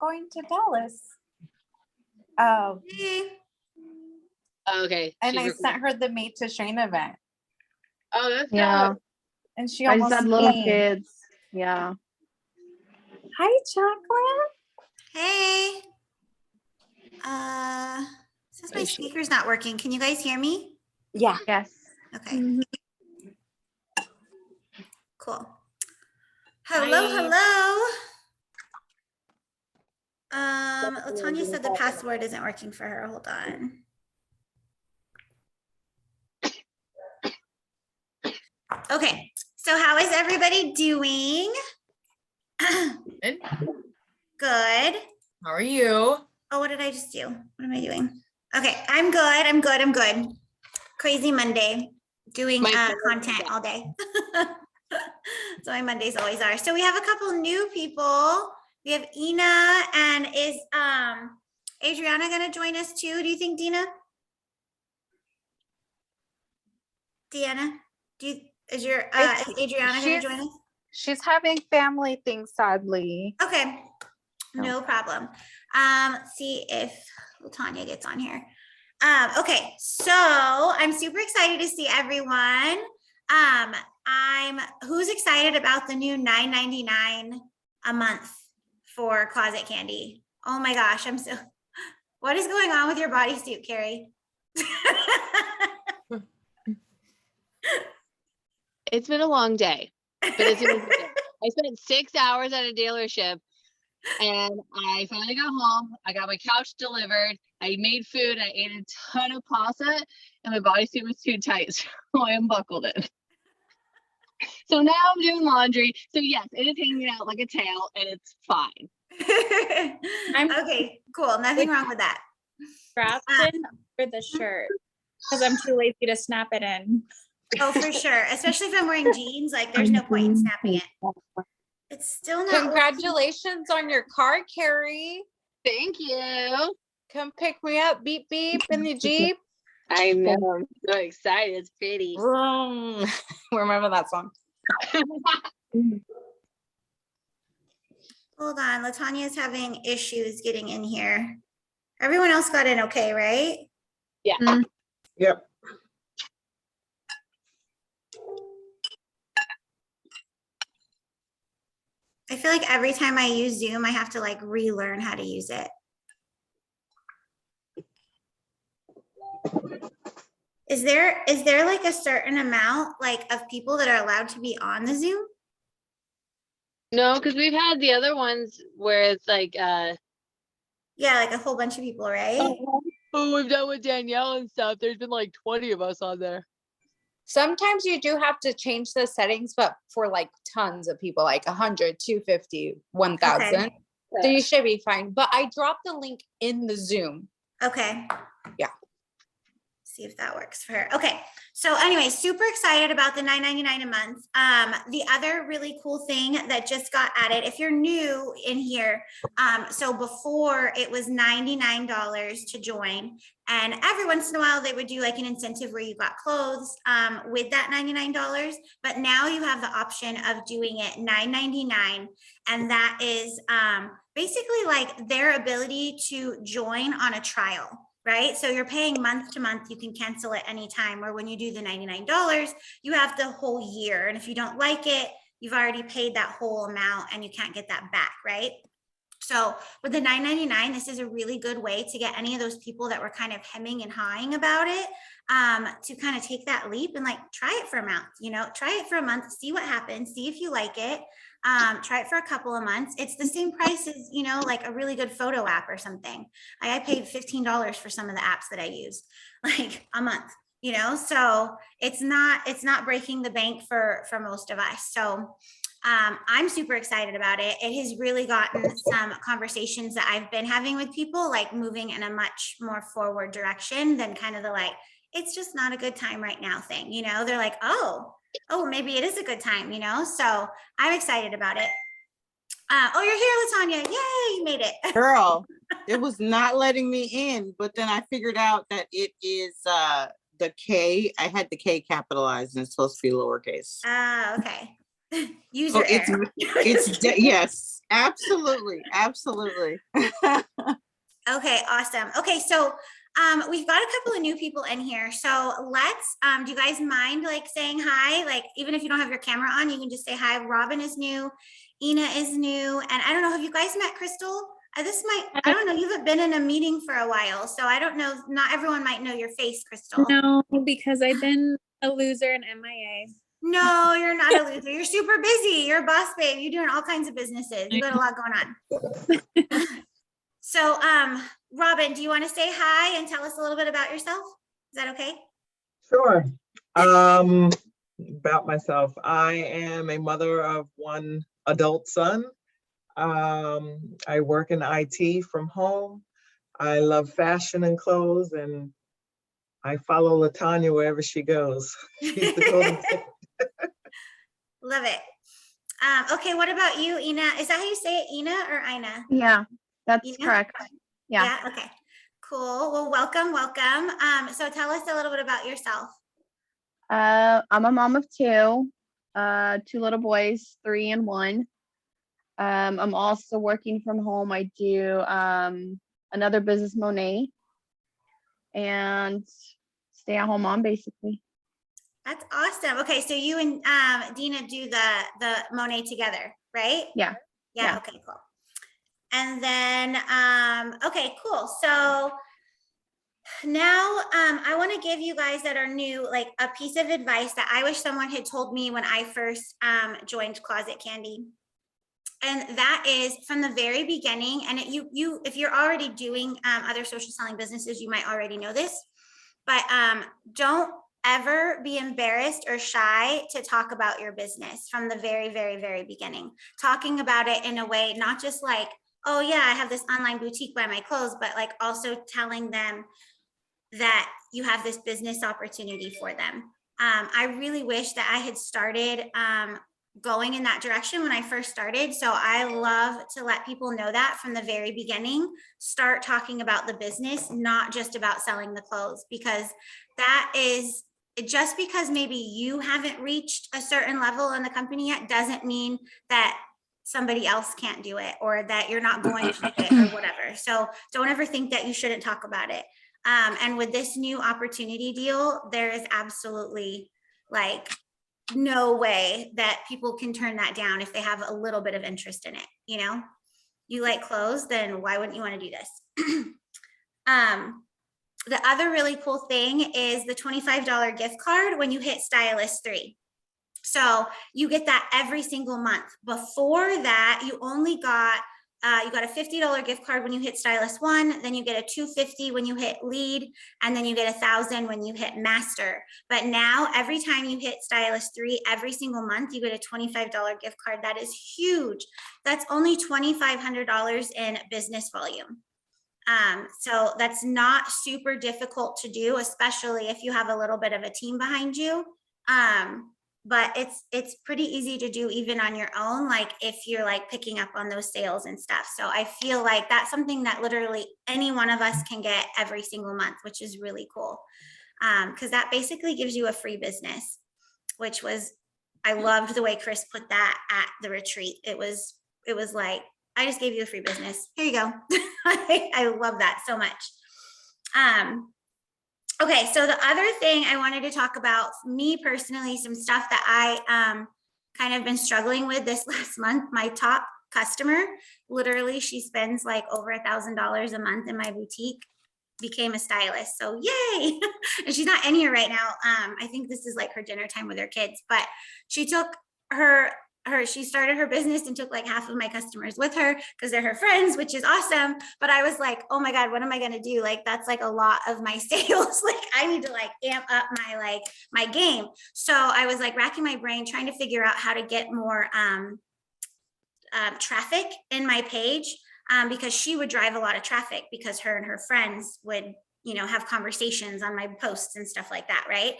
going to Dallas. Hey. Okay. And I sent her the Made to Shine event. Oh, that's Yeah. good. And she I just almost had little came. kids. Yeah. Hi, Chocolate. Hey. Since my speaker's not working, can you guys hear me? Yeah. Yes. Okay. Mhm. Cool. Hello, hello. Latanya said the password isn't working for her. Hold on. Okay, so how is everybody doing? Good. Good. How are you? Oh, what did I just do? What am I doing? Okay, I'm good. I'm good. I'm good. Crazy Monday, doing content all day. So my Mondays always are. So we have a couple new people. We have Ina, and is Adriana gonna join us too? Do you think, Dina? Deanna, is Adriana gonna join us? She's having family things, sadly. Okay, no problem. Let's see if Latanya gets on here. Okay, so I'm super excited to see everyone. Who's excited about the new $9.99 a month for Closet Candy? Oh my gosh, what is going on with your bodysuit, Carrie? It's been a long day, but it's been a good day. I spent 6 hours at a dealership and I finally got home. I got my couch delivered. I made food. I ate a ton of pasta and my bodysuit was too tight, so I unbuckled it. So now I'm doing laundry. So yes, it is hanging out like a tail and it's fine. Okay, cool. Nothing wrong with that. Strapped in for the shirt because I'm too lazy to snap it in. Oh, for sure. Especially if I'm wearing jeans, like there's no point in snapping it. It's still not. Congratulations on your car, Carrie. Thank you. Come pick me up, beep beep in the Jeep. I know. I'm so excited. It's pretty. Remember that song? Hold on. Latanya is having issues getting in here. Everyone else got in okay, right? Yeah. Yep. I feel like every time I use Zoom, I have to like relearn how to use it. Is there like a certain amount like of people that are allowed to be on the Zoom? No, because we've had the other ones where it's like Yeah, like a whole bunch of people, right? oh, we've done with Danielle and stuff. There's been like 20 of us on there. Sometimes you do have to change the settings, but for like tons of people, like 100, 250, 1,000. Okay. So you should be fine. But I dropped the link in the Zoom. Okay. Yeah. See if that works for her. Okay. So anyway, super excited about the $9.99 a month. The other really cool thing that just got added, if you're new in here, so before it was $99 to join, and every once in a while they would do like an incentive where you got clothes with that $99, but now you have the option of doing it $9.99, and that is basically like their ability to join on a trial. Right? So you're paying month to month, you can cancel at any time, or when you do the $99, you have the whole year. And if you don't like it, you've already paid that whole amount and you can't get that back, right? So with the $9.99, this is a really good way to get any of those people that were kind of hemming and hawing about it to kind of take that leap and like try it for a month, try it for a month, see what happens, see if you like it. Try it for a couple of months. It's the same price as, like a really good photo app or something. I paid $15 for some of the apps that I use like a month, so it's not breaking the bank for most of us. So I'm super excited about it. It has really gotten some conversations that I've been having with people, like moving in a much more forward direction than kind of the like, it's just not a good time right now thing. They're like, oh, maybe it is a good time, so I'm excited about it. Oh, you're here, Latanya. Yay, you made it. Girl, it was not letting me in, but then I figured out that it is the K. I had the K capitalized and it's supposed to be lowercase. Okay. User error. Yes. Absolutely, absolutely. Okay, awesome. Okay, so we've got a couple of new people in here. So let's do you guys mind like saying hi? Like even if you don't have your camera on, you can just say hi. Robin is new, Ina is new, and I don't know, have you guys met Crystal? I don't know, you haven't been in a meeting for a while, so I don't know, not everyone might know your face, Crystal. No, because I've been a loser and MIA. No, you're not a loser. You're super busy. You're a boss babe. You're doing all kinds of businesses. You got a lot going on. So, Robin, do you want to say hi and tell us a little bit about yourself? Is that okay? Sure. About myself, I am a mother of one adult son. I work in IT from home. I love fashion and clothes, and I follow Latanya wherever she goes. She's the golden ticket. Love it. Okay, what about you, Ina? Is that how you say it, Ina or Ina? Yeah, that's Ina? correct. Yeah. Okay. Cool. Well, welcome. So tell us a little bit about yourself. I'm a mom of two, two little boys, 3 and 1. I'm also working from home. I do another business, Monet, and stay at home mom basically. That's awesome. Okay, so you and Dina do the Monet together, right? Yeah. Yeah. Okay, cool. And then okay, cool. So now I want to give you guys that are new like a piece of advice that I wish someone had told me when I first joined Closet Candy. And that is from the very beginning. And if you're already doing other social selling businesses, you might already know this, but don't ever be embarrassed or shy to talk about your business from the very, very, very beginning. Talking about it in a way, not just like, oh yeah, I have this online boutique by my clothes, but like also telling them that you have this business opportunity for them. I really wish that I had started going in that direction when I first started. So I love to let people know that from the very beginning, start talking about the business, not just about selling the clothes, because that is just because maybe you haven't reached a certain level in the company yet doesn't mean that somebody else can't do it or that you're not going to do it or whatever. So don't ever think that you shouldn't talk about it. And with this new opportunity deal, there is absolutely like no way that people can turn that down if they have a little bit of interest in it. You know, you like clothes, then why wouldn't you want to do this? The other really cool thing is the $25 gift card when you hit Stylist 3. So you get that every single month. Before that, you only got you got a $50 gift card when you hit Stylist 1, then you get a $250 when you hit Lead, and then you get $1,000 when you hit Master. But now every time you hit Stylist 3, every single month, you get a $25 gift card. That is huge. That's only $2,500 in business volume. So that's not super difficult to do, especially if you have a little bit of a team behind you. But it's pretty easy to do even on your own, like if you're like picking up on those sales and stuff. So I feel like that's something that literally any one of us can get every single month, which is really cool. Because that basically gives you a free business, which was, I loved the way Chris put that at the retreat. It was like, I just gave you a free business. Here you go. I love that so much. Okay, so the other thing I wanted to talk about, me personally, some stuff that I kind of been struggling with this last month. My top customer, literally, she spends like over $1,000 a month in my boutique, became a stylist. So yay! And she's not in here right now. I think this is like her dinner time with her kids, but she took she started her business and took like half of my customers with her because they're her friends, which is awesome. But I was like, oh my God, what am I going to do? Like, that's like a lot of my sales. Like I need to like amp up my game. So I was like racking my brain, trying to figure out how to get more traffic in my page because she would drive a lot of traffic because her and her friends would, you know, have conversations on my posts and stuff like that. Right.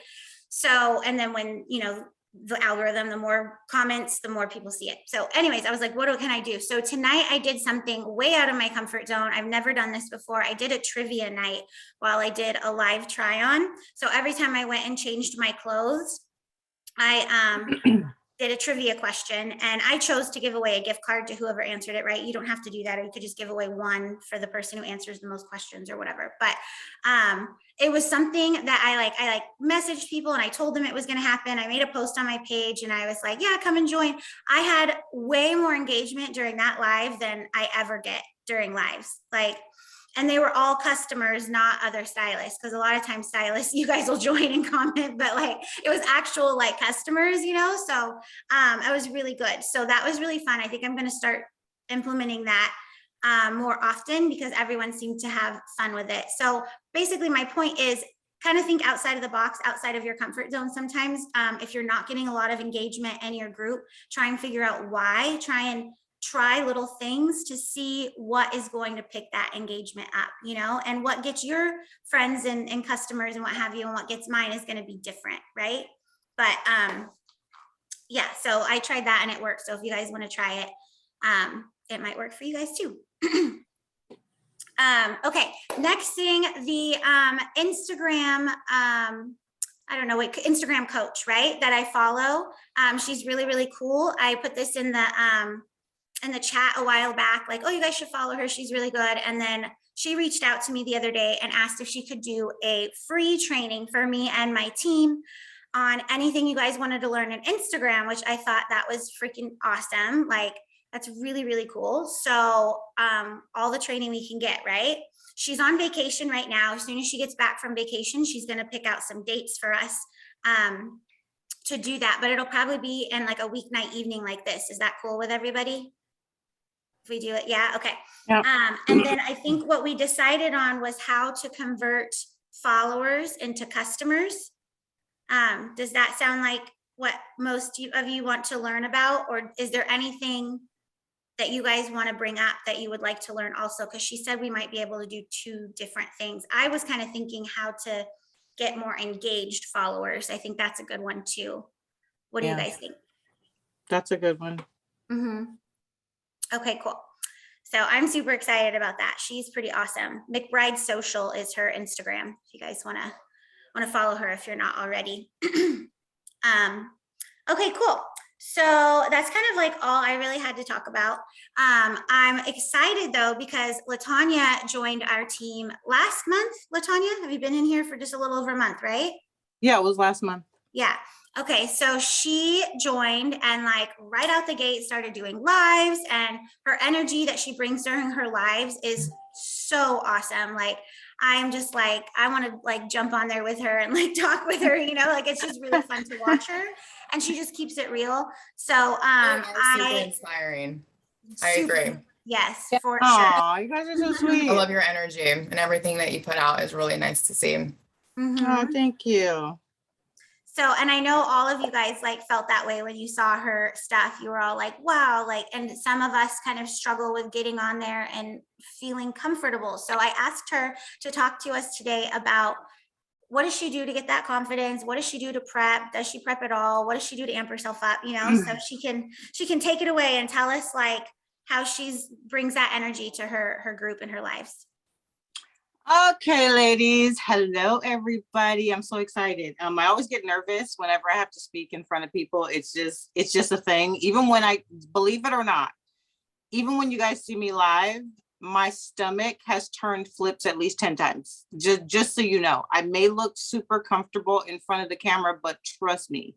So, and then when, you know, the algorithm, the more comments, the more people see it. So anyways, I was like, what can I do? So tonight I did something way out of my comfort zone. I've never done this before. I did a trivia night while I did a live try on. So every time I went and changed my clothes, I did a trivia question, and I chose to give away a gift card to whoever answered it right. You don't have to do that, or you could just give away one for the person who answers the most questions or whatever. But it was something that I messaged people and I told them it was going to happen. I made a post on my page and I was like, yeah, come and join. I had way more engagement during that live than I ever get during lives. Like, and they were all customers, not other stylists. Cause a lot of times stylists, you guys will join and comment, but like, it was actual like customers, you know? So it was really good. So that was really fun. I think I'm going to start implementing that more often because everyone seemed to have fun with it. So basically my point is kind of think outside of the box, outside of your comfort zone. Sometimes if you're not getting a lot of engagement in your group, try and figure out why, try little things to see what is going to pick that engagement up, you know, and what gets your friends and customers and what have you, and what gets mine is going to be different. Right. But yeah, so I tried that and it worked. So if you guys want to try it, it might work for you guys too. Okay, next thing, the Instagram, I don't know what, Instagram coach, right? That I follow. She's really, really cool. I put this in the chat a while back, like, oh, you guys should follow her. She's really good. And then she reached out to me the other day and asked if she could do a free training for me and my team on anything you guys wanted to learn in Instagram, which I thought that was freaking awesome. Like, that's really, really cool. So all the training we can get, right? She's on vacation right now. As soon as she gets back from vacation, she's going to pick out some dates for us to do that. But it'll probably be in like a weeknight evening like this. Is that cool with everybody? If we do it? Yeah. Okay. Yep. And then I think what we decided on was how to convert followers into customers. Does that sound like what most of you want to learn about? Or is there anything that you guys want to bring up that you would like to learn also? Because she said we might be able to do two different things. I was kind of thinking how to get more engaged followers. I think that's a good one too. What do you guys think? That's a good one. Mm-hmm. Okay, cool. So I'm super excited about that. She's pretty awesome. McBride Social is her Instagram. If you guys want to follow her if you're not already. Okay, cool. So that's kind of like all I really had to talk about. I'm excited though, because Latanya joined our team last month. Latanya, have you been in here for just a little over a month, right? Yeah, it was last month. Yeah. Okay. So she joined and like right out the gate started doing lives, and her energy that she brings during her lives is so awesome. Like, I'm just like, I want to like jump on there with her and like talk with her, you know, like it's just really fun to watch her, and she just keeps it real. So Super inspiring. I agree. Yes, Yeah. for Oh, you guys are so sweet. I love your energy, and everything that you put out is really nice to see. sure. Mhm. Oh, thank you. So, and I know all of you guys like felt that way when you saw her stuff. You were all like, wow, like, and some of us kind of struggle with getting on there and feeling comfortable. So I asked her to talk to us today about what does she do to get that confidence? What does she do to prep? Does she prep at all? What does she do to amp herself up? You know, so she can take it away and tell us like how she's brings that energy to her group and her lives. Okay, ladies. Hello, everybody. I'm so excited. I always get nervous whenever I have to speak in front of people. It's just a thing. Even when I, believe it or not, even when you guys see me live, my stomach has turned flips at least 10 times. Just so you know, I may look super comfortable in front of the camera, but trust me,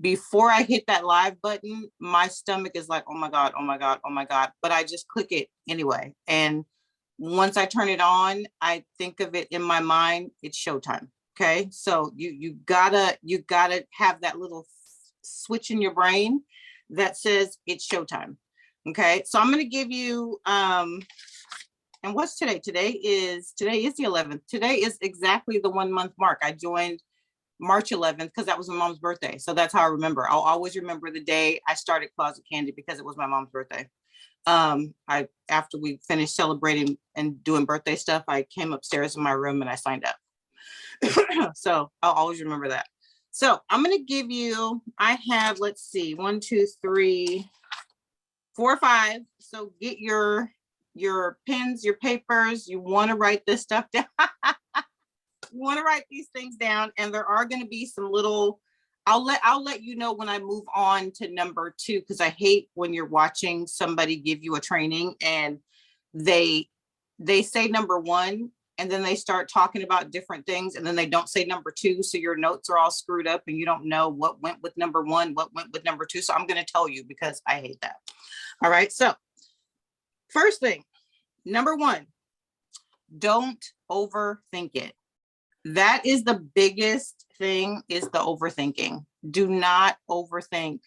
before I hit that live button, my stomach is like, oh my God, oh my God, oh my God. But I just click it anyway. And once I turn it on, I think of it in my mind, it's showtime. Okay. So you gotta have that little switch in your brain that says it's showtime. Okay. So I'm going to give you, and what's today? Today is the 11th. Today is exactly the 1 month mark. I joined March 11th because that was my mom's birthday. So that's how I remember. I'll always remember the day I started Closet Candy because it was my mom's birthday. After we finished celebrating and doing birthday stuff, I came upstairs in my room and I signed up. So I'll always remember that. So I'm going to give you, I have, let's see, 1, 2, 3, 4, 5. So get your pens, your papers. You want to write this stuff down. You want to write these things down, and there are going to be some little I'll let you know when I move on to number 2, because I hate when you're watching somebody give you a training and they say number 1 and then they start talking about different things and then they don't say number 2. So your notes are all screwed up and you don't know what went with number 1, what went with number 2. So I'm going to tell you because I hate that. All right. So first thing, number 1, don't overthink it. That is the biggest thing, is the overthinking. Do not overthink.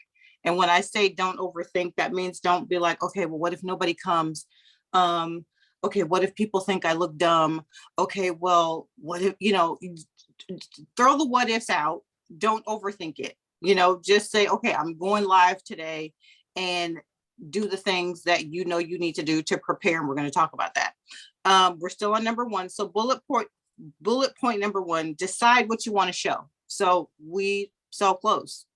And when I say don't overthink, that means don't be like, okay, well, what if nobody comes? Okay, what if people think I look dumb? Okay, well, what if, throw the what ifs out. Don't overthink it. Just say, okay, I'm going live today and do the things that you need to do to prepare. And we're going to talk about that. We're still on number 1. So bullet point number 1, decide what you want to show. So we sell clothes.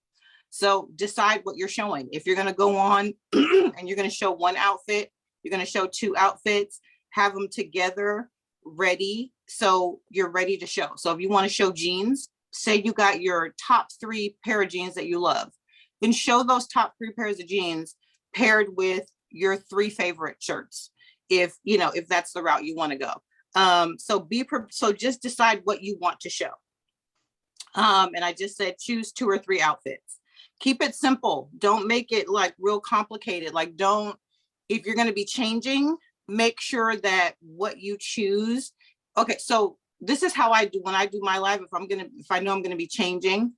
So decide what you're showing. If you're going to go on and you're going to show one outfit, you're going to show 2 outfits, have them together ready. So you're ready to show. So if you want to show jeans, say you got your top 3 pair of jeans that you love, then show those top 3 pairs of jeans paired with your 3 favorite shirts. If that's the route you want to go. So just decide what you want to show. And I just said, choose 2 or 3 outfits. Keep it simple. Don't make it like real complicated. Like if you're going to be changing, make sure that what you choose. Okay. So this is how I do when I do my live. If I know I'm going to be changing,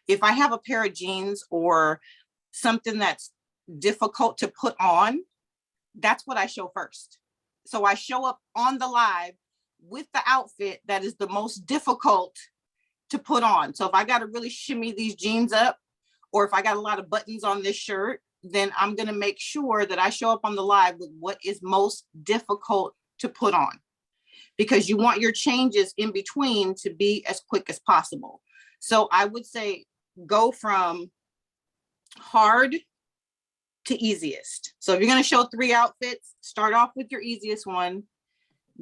if I have a pair of jeans or something that's difficult to put on, that's what I show first. So I show up on the live with the outfit that is the most difficult to put on. So if I got to really shimmy these jeans up, or if I got a lot of buttons on this shirt, then I'm going to make sure that I show up on the live with what is most difficult to put on, because you want your changes in between to be as quick as possible. So I would say go from hard to easiest. So if you're going to show 3 outfits, start off with your easiest one,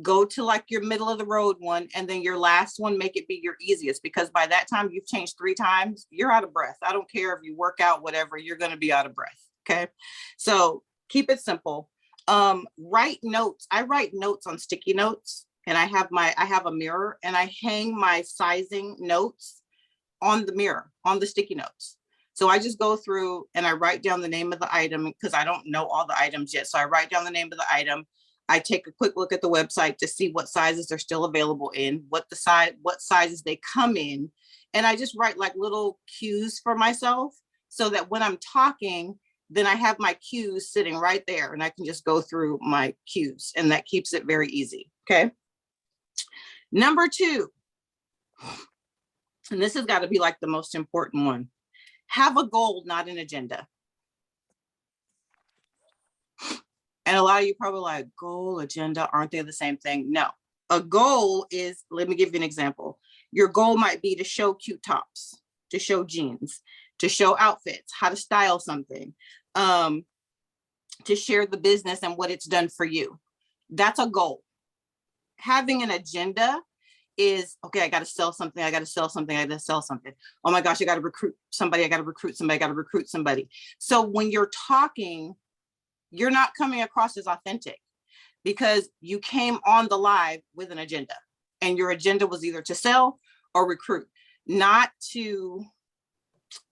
go to like your middle of the road one, and then your last one, make it be your easiest, because by that time you've changed 3 times, you're out of breath. I don't care if you work out, whatever, you're going to be out of breath. Okay. So keep it simple. Write notes. I write notes on sticky notes, and I have a mirror, and I hang my sizing notes on the mirror, on the sticky notes. So I just go through and I write down the name of the item, because I don't know all the items yet. So I write down the name of the item. I take a quick look at the website to see what sizes are still available in, what sizes they come in. And I just write like little cues for myself, so that when I'm talking, then I have my cues sitting right there and I can just go through my cues, and that keeps it very easy. Okay. Number 2, and this has got to be like the most important one. Have a goal, not an agenda. And a lot of you probably like, goal, agenda, aren't they the same thing? No, a goal is, let me give you an example. Your goal might be to show cute tops, to show jeans, to show outfits, how to style something, to share the business and what it's done for you. That's a goal. Having an agenda is, okay, I got to sell something. I got to sell something. I got to sell something. Oh my gosh, I got to recruit somebody. I got to recruit somebody. I got to recruit somebody. So when you're talking, you're not coming across as authentic, because you came on the live with an agenda, and your agenda was either to sell or recruit, not to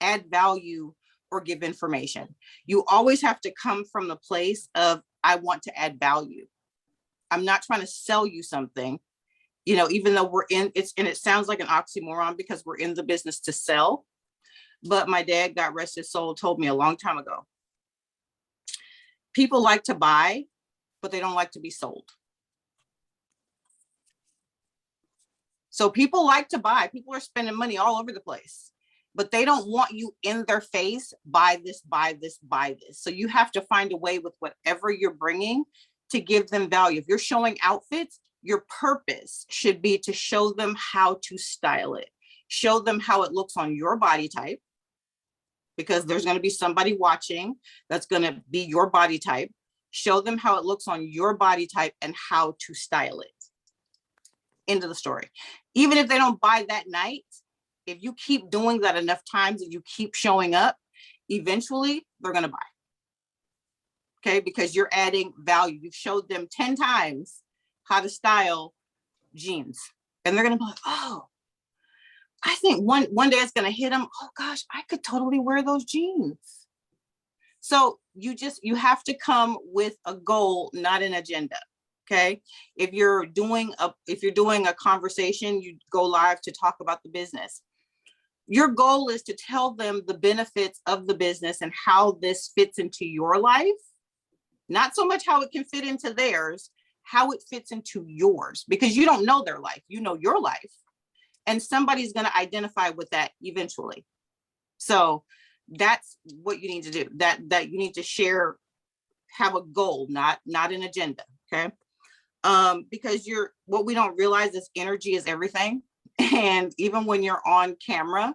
add value or give information. You always have to come from the place of, I want to add value. I'm not trying to sell you something, even though it sounds like an oxymoron, because we're in the business to sell. But my dad, God rest his soul, told me a long time ago, people like to buy, but they don't like to be sold. So people like to buy. People are spending money all over the place, but they don't want you in their face, buy this, buy this, buy this. So you have to find a way with whatever you're bringing to give them value. If you're showing outfits, your purpose should be to show them how to style it. Show them how it looks on your body type, because there's going to be somebody watching that's going to be your body type. Show them how it looks on your body type and how to style it. End of the story. Even if they don't buy that night, if you keep doing that enough times and you keep showing up, eventually they're going to buy. Okay, because you're adding value. You've showed them 10 times how to style jeans, and they're going to be like, oh, I think one day it's going to hit them. Oh gosh, I could totally wear those jeans. So you have to come with a goal, not an agenda. Okay. If you're doing a conversation, you go live to talk about the business. Your goal is to tell them the benefits of the business and how this fits into your life. Not so much how it can fit into theirs, how it fits into yours, because you don't know their life, you know your life. And somebody's going to identify with that eventually. So that's what you need to do, that you need to share, have a goal, not an agenda. Okay. Because what we don't realize is energy is everything. And even when you're on camera,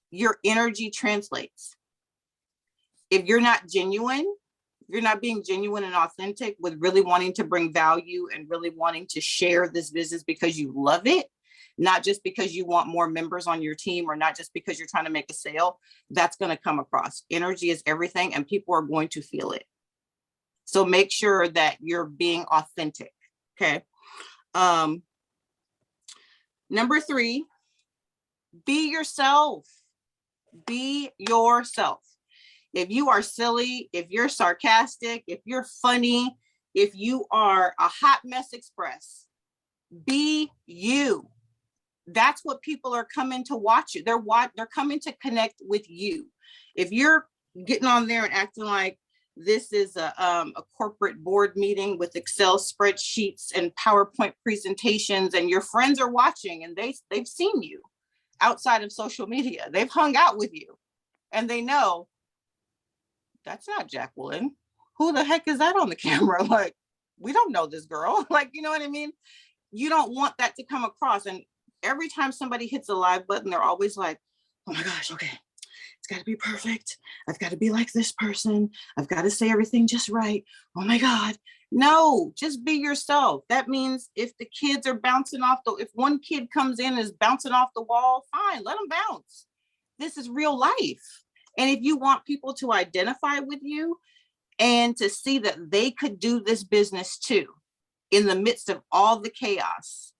your energy translates. If you're not genuine, you're not being genuine and authentic with really wanting to bring value and really wanting to share this business because you love it, not just because you want more members on your team or not just because you're trying to make a sale, that's going to come across. Energy is everything and people are going to feel it. So make sure that you're being authentic. Okay. Number 3, be yourself. Be yourself. If you are silly, if you're sarcastic, if you're funny, if you are a hot mess express, be you. That's what people are coming to watch you. They're coming to connect with you. If you're getting on there and acting like this is a corporate board meeting with Excel spreadsheets and PowerPoint presentations, and your friends are watching and they've seen you outside of social media, they've hung out with you, and they know that's not Jacqueline. Who the heck is that on the camera? Like, we don't know this girl. Like, you know what I mean? You don't want that to come across. And every time somebody hits a live button, they're always like, oh my gosh, okay, it's got to be perfect. I've got to be like this person. I've got to say everything just right. Oh my God. No, just be yourself. That means if the kids are bouncing off if one kid comes in and is bouncing off the wall, fine, let them bounce. This is real life. And if you want people to identify with you and to see that they could do this business too, in the midst of all the chaos,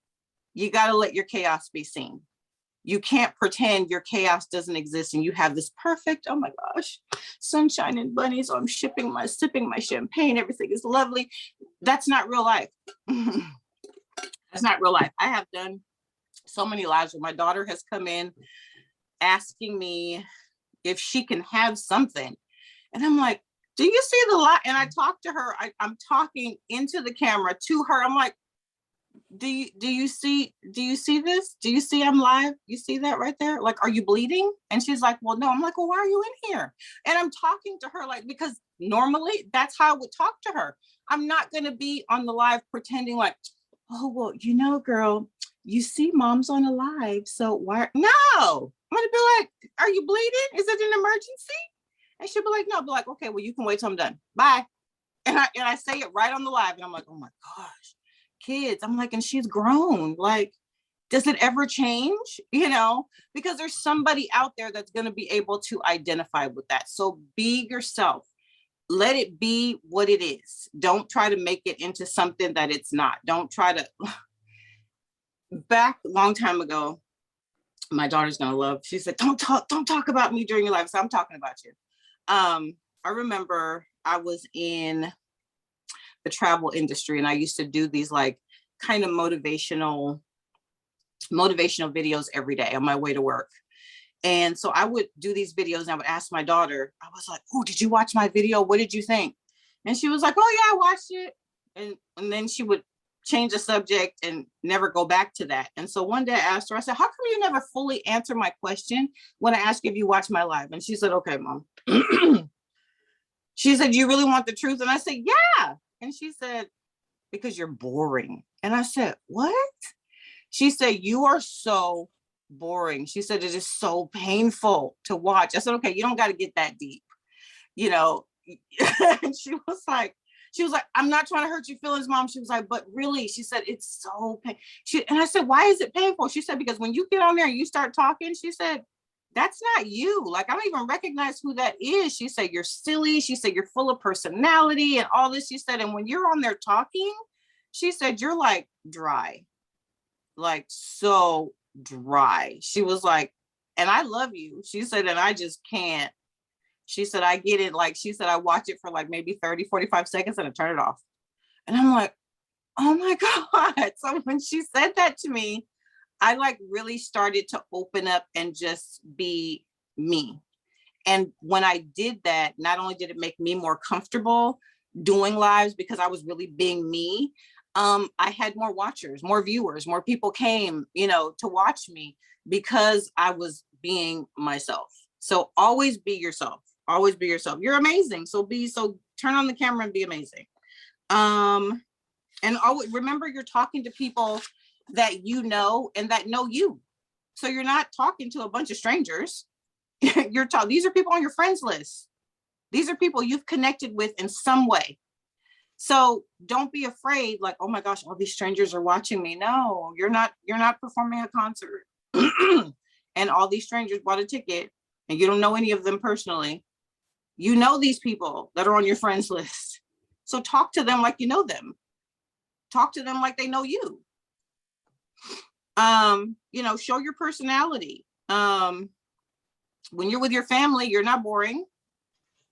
you got to let your chaos be seen. You can't pretend your chaos doesn't exist and you have this perfect, oh my gosh, sunshine and bunnies. So I'm sipping my champagne. Everything is lovely. That's not real life. That's not real life. I have done so many lives where my daughter has come in asking me if she can have something. And I'm like, do you see the light? And I talk to her, I'm talking into the camera to her. I'm like, do you see this? Do you see I'm live? You see that right there? Like, are you bleeding? And she's like, well, no. I'm like, well, why are you in here? And I'm talking to her like, because normally that's how I would talk to her. I'm not going to be on the live pretending like, oh, well, girl, you see mom's on a live. So why? No, I'm going to be like, are you bleeding? Is it an emergency? And she'll be like, no. I'll be like, okay, well, you can wait till I'm done. Bye. And I say it right on the live. And I'm like, oh my gosh, kids. I'm like, and she's grown. Like, does it ever change? Because there's somebody out there that's going to be able to identify with that. So be yourself. Let it be what it is. Don't try to make it into something that it's not. Don't try to. Back a long time ago, my daughter's going to love, she said, don't talk about me during your life. So I'm talking about you. I remember I was in the travel industry and I used to do these like kind of motivational videos every day on my way to work. And so I would do these videos and I would ask my daughter, I was like, oh, did you watch my video? What did you think? And she was like, oh yeah, I watched it. And then she would change the subject and never go back to that. And so one day I asked her, I said, how come you never fully answer my question when I ask you if you watch my live? And she said, okay, mom. She said, do you really want the truth? And I said, yeah. And she said, because you're boring. And I said, what? She said, you are so boring. She said, it is so painful to watch. I said, okay, you don't got to get that deep, And she was like, She was like, I'm not trying to hurt your feelings, mom. She was like, but really, she said, it's so painful. And I said, why is it painful? She said, because when you get on there and you start talking, she said, that's not you. Like, I don't even recognize who that is. She said, you're silly. She said, you're full of personality and all this. She said, and when you're on there talking, she said, you're like dry, like so dry. She was like, and I love you. She said, and I just can't. She said, I get it. Like, she said, I watch it for like maybe 30, 45 seconds and I turn it off. And I'm like, oh my God. So when she said that to me, I like really started to open up and just be me. And when I did that, not only did it make me more comfortable doing lives because I was really being me, I had more watchers, more viewers, more people came, you know, to watch me because I was being myself. So always be yourself. Always be yourself. You're amazing. So turn on the camera and be amazing. And always remember, you're talking to people that you know and that know you. So you're not talking to a bunch of strangers. These are people on your friends list. These are people you've connected with in some way. So don't be afraid, like, oh my gosh, all these strangers are watching me. No, you're not performing a concert. And all these strangers bought a ticket and you don't know any of them personally. You know these people that are on your friends list. So talk to them like you know them. Talk to them like they know you. You know, show your personality. When you're with your family, you're not boring.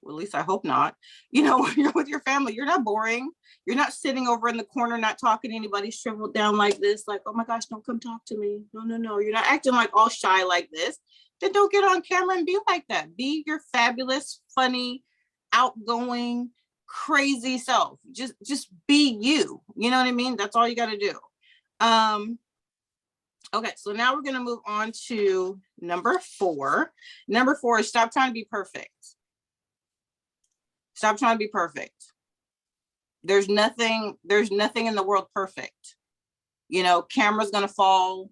Well, at least I hope not. You know, when you're with your family, you're not boring. You're not sitting over in the corner, not talking to anybody, shriveled down like this, like, oh my gosh, don't come talk to me. No. You're not acting like all shy like this. Then don't get on camera and be like that. Be your fabulous, funny, outgoing, crazy self. Just be you. You know what I mean? That's all you got to do. Okay, so now we're going to move on to number 4. Number 4 is stop trying to be perfect. Stop trying to be perfect. There's nothing in the world perfect. You know, camera's going to fall.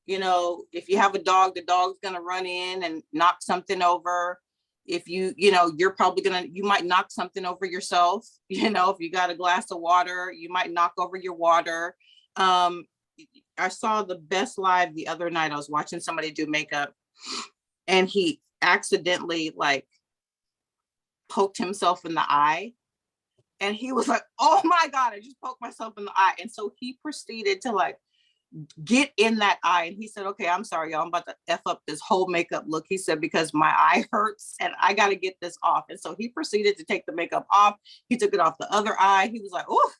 You know, if you have a dog, the dog's going to run in and knock something over. If you know, you might knock something over yourself. You know, if you got a glass of water, you might knock over your water. I saw the best live the other night. I was watching somebody do makeup and he accidentally like poked himself in the eye. And he was like, oh my God, I just poked myself in the eye. And so he proceeded to like get in that eye. And he said, okay, I'm sorry, y'all, I'm about to F up this whole makeup look. He said, because my eye hurts and I got to get this off. And so he proceeded to take the makeup off. He took it off the other eye. He was like, oh,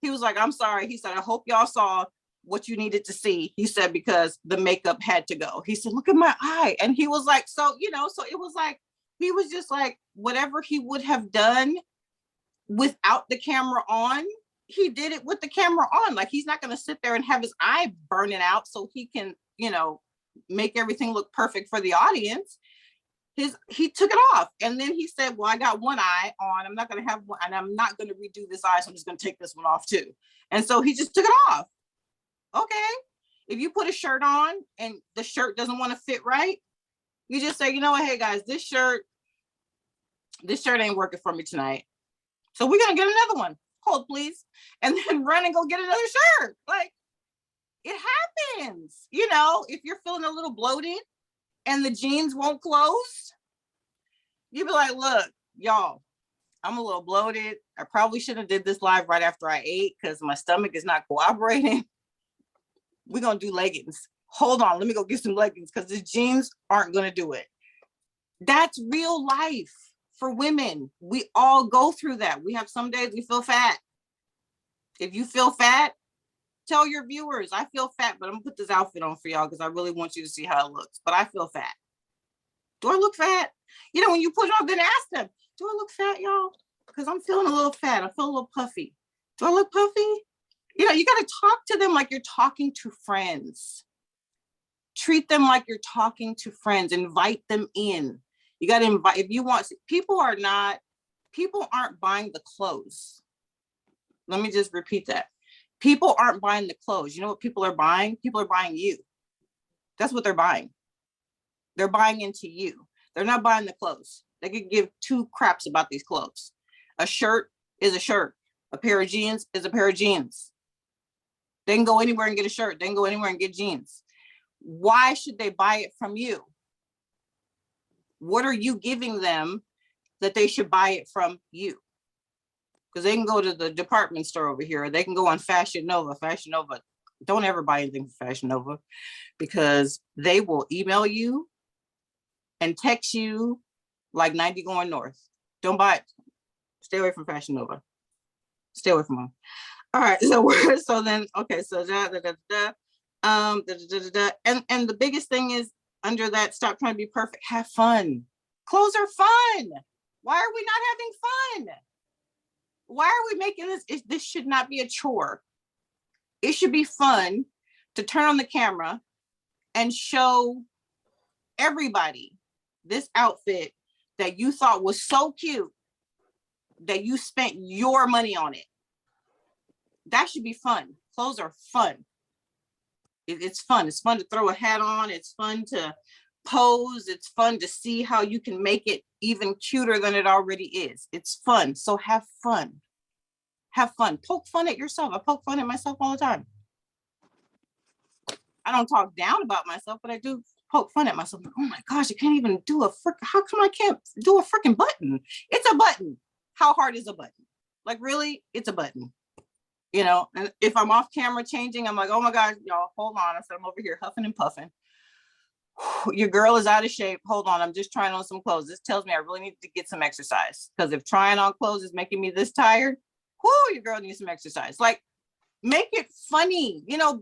he was like, I'm sorry. He said, I hope y'all saw what you needed to see. He said, because the makeup had to go. He said, look at my eye. And he was like, so, you know, so it was like, he was just like, whatever he would have done without the camera on, he did it with the camera on. Like, he's not going to sit there and have his eye burning out so he can, you know, make everything look perfect for the audience. He took it off. And then he said, well, I got one eye on. I'm not going to have one, and I'm not going to redo this eye. So I'm just going to take this one off too. And so he just took it off. Okay. If you put a shirt on and the shirt doesn't want to fit right, you just say, you know what, hey guys, this shirt ain't working for me tonight. So we're going to get another one. Hold please. And then run and go get another shirt. Like, it happens. You know, if you're feeling a little bloated and the jeans won't close, you be like, look, y'all, I'm a little bloated. I probably should have did this live right after I ate because my stomach is not cooperating. We're going to do leggings. Hold on, let me go get some leggings because the jeans aren't going to do it. That's real life for women. We all go through that. We have some days we feel fat. If you feel fat, tell your viewers, I feel fat, but I'm gonna put this outfit on for y'all because I really want you to see how it looks. But I feel fat. Do I look fat? You know, when you put it on, then ask them, do I look fat, y'all? Because I'm feeling a little fat. I feel a little puffy. Do I look puffy? You know, you got to talk to them like you're talking to friends. Treat them like you're talking to friends. Invite them in. You got to invite, if you want, people aren't buying the clothes. Let me just repeat that. People aren't buying the clothes. You know what people are buying? People are buying you. That's what they're buying. They're buying into you. They're not buying the clothes. They could give 2 craps about these clothes. A shirt is a shirt. A pair of jeans is a pair of jeans. They can go anywhere and get a shirt. They can go anywhere and get jeans. Why should they buy it from you? What are you giving them that they should buy it from you? Because they can go to the department store over here, or they can go on Fashion Nova. Fashion Nova, don't ever buy anything from Fashion Nova, because they will email you and text you like 90 going north. Don't buy it. Stay away from Fashion Nova. Stay away from them. All right, so then okay, so and the biggest thing is under that, stop trying to be perfect. Have fun. Clothes are fun. Why are we not having fun? Why are we making this? This should not be a chore. It should be fun to turn on the camera and show everybody this outfit that you thought was so cute that you spent your money on it. That should be fun. Clothes are fun. It's fun. It's fun to throw a hat on. It's fun to pose. It's fun to see how you can make it even cuter than it already is. It's fun. So have fun. Have fun. Poke fun at yourself. I poke fun at myself all the time. I don't talk down about myself, but I do poke fun at myself. Oh my gosh, I can't even do a frick. How come I can't do a freaking button? It's a button. How hard is a button? Like, really? It's a button. You know, and if I'm off camera changing, I'm like, oh my gosh, y'all, hold on. I said, I'm over here huffing and puffing. Your girl is out of shape. Hold on. I'm just trying on some clothes. This tells me I really need to get some exercise, because if trying on clothes is making me this tired, your girl needs some exercise. Like, make it funny, you know,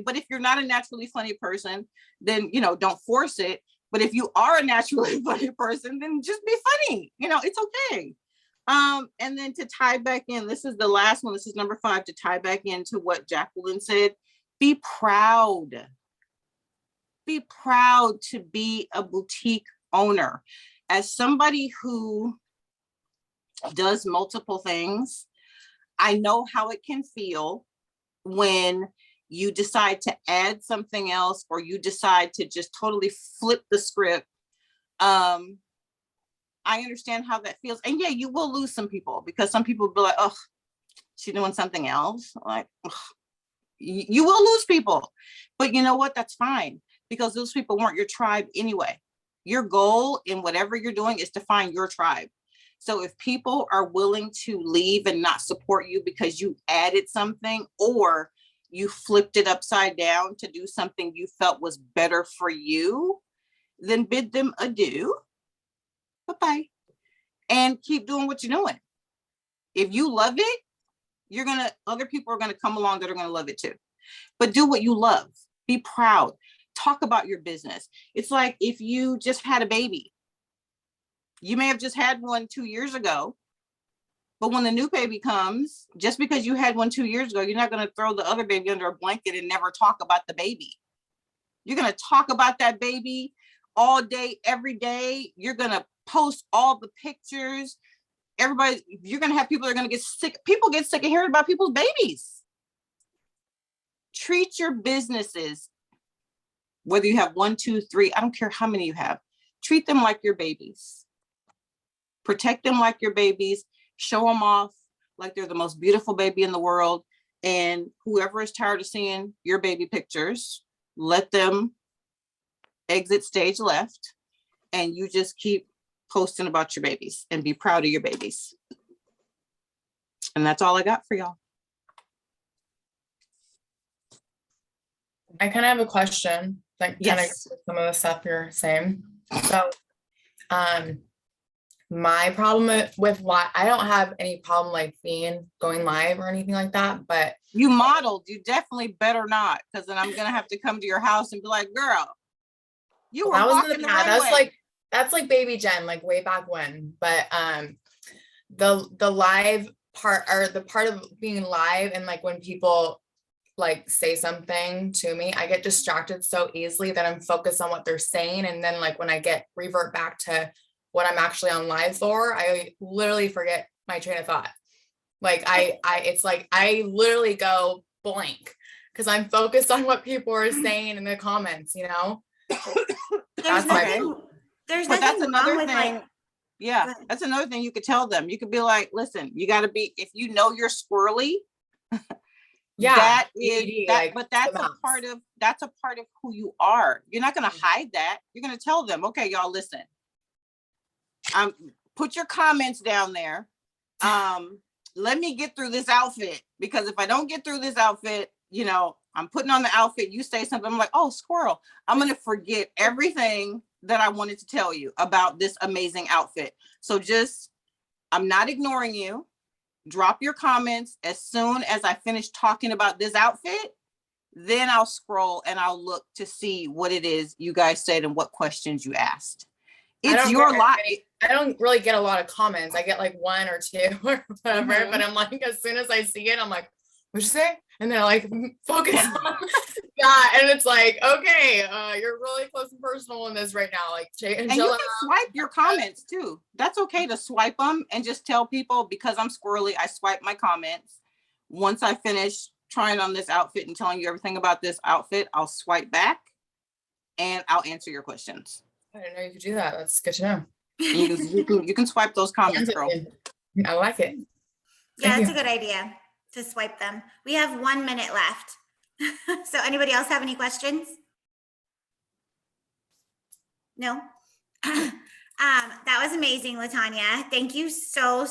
but if you're not a naturally funny person, then, you know, don't force it. But if you are a naturally funny person, then just be funny. You know, it's okay. And then to tie back in, this is the last one. This is number 5, to tie back into what Jacqueline said. Be proud. Be proud to be a boutique owner. As somebody who does multiple things, I know how it can feel when you decide to add something else, or you decide to just totally flip the script. I understand how that feels. And yeah, you will lose some people, because some people will be like, oh, she's doing something else. Like, ugh. You will lose people, but you know what? That's fine, because those people weren't your tribe anyway. Your goal in whatever you're doing is to find your tribe. So if people are willing to leave and not support you because you added something, or you flipped it upside down to do something you felt was better for you, then bid them adieu. Bye-bye. And keep doing what you're doing. If you love it, other people are gonna come along that are gonna love it too. But do what you love. Be proud. Talk about your business. It's like if you just had a baby. You may have just had one 2 years ago, but when the new baby comes, just because you had one 2 years ago, you're not gonna throw the other baby under a blanket and never talk about the baby. You're gonna talk about that baby all day, every day. You're gonna post all the pictures. Everybody, you're gonna have people that are gonna get sick. People get sick of hearing about people's babies. Treat your businesses, whether you have 1, 2, 3, I don't care how many you have, treat them like your babies. Protect them like your babies. Show them off like they're the most beautiful baby in the world. And whoever is tired of seeing your baby pictures, let them exit stage left, and you just keep posting about your babies and be proud of your babies. And that's all I got for y'all. I kind of have a question, like kind of Yes. some of the stuff you're saying. So, my problem with why I don't have any problem like going live or anything like that, but You modeled, you definitely better not, because then I'm gonna have to come to your house and be like, girl, you were that was walking in the the past. runway. That's like baby Jen, like way back when. But the live part, or the part of being live, and like when people like say something to me, I get distracted so easily that I'm focused on what they're saying, and then like when I revert back to what I'm actually on live for, I literally forget my train of thought. Like it's like I literally go blank because I'm focused on what people are saying in the comments, you know. There's That's my nothing, there's But that's nothing another wrong with thing. like, Yeah, Good. that's another thing you could tell them. You could be like, listen, you got to be, if you know you're squirrely, Yeah. that is ED, that, like, but that's the a mouse. part of who you are. You're not going to hide that. You're going to tell them, okay, y'all, listen, put your comments down there. Let me get through this outfit, because if I don't get through this outfit, I'm putting on the outfit, you say something, I'm like, oh, squirrel, I'm going to forget everything that I wanted to tell you about this amazing outfit. So I'm not ignoring you. Drop your comments as soon as I finish talking about this outfit. Then I'll scroll and I'll look to see what it is you guys said and what questions you asked. It's your life. I don't really get a lot of comments. I get like 1 or 2 or whatever, Mhm. but I'm like, as soon as I see it, I'm like, what'd you say? And then I like focus on that. And it's like, okay, you're really close and personal in this right now. Like, And you can swipe your comments too. That's okay to swipe them and just tell people, because I'm squirrely, I swipe my comments. Once I finish trying on this outfit and telling you everything about this outfit, I'll swipe back and I'll answer your questions. I didn't know you could do that. That's good to know. You can swipe those comments, girl. I like it. Yeah, that's a good idea to swipe them. We have 1 minute left. So anybody else have any questions? No? That was amazing, Latanya. Thank you so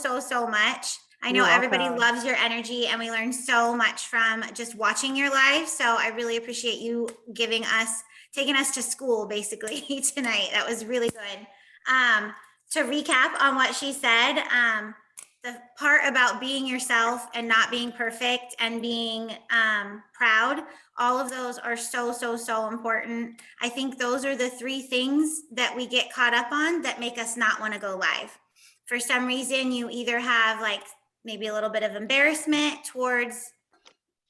much. I know You're everybody welcome. loves your energy, and we learned so much from just watching your live. So I really appreciate you taking us to school basically tonight. That was really good. To recap on what she said, the part about being yourself and not being perfect and being proud, all of those are so important. I think those are the 3 things that we get caught up on that make us not want to go live. For some reason, you either have like maybe a little bit of embarrassment towards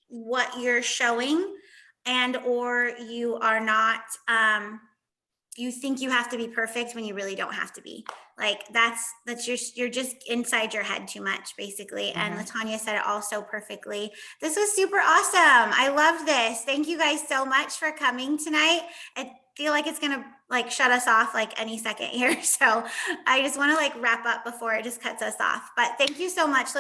what you're showing, and or you are not, you think you have to be perfect when you really don't have to be. Like you're just inside your head too much, basically. And Latanya said it all so perfectly. This was super awesome. I love this. Thank you guys so much for coming tonight. I feel like it's gonna like shut us off like any second here. So I just want to like wrap up before it just cuts us off. But thank you so much.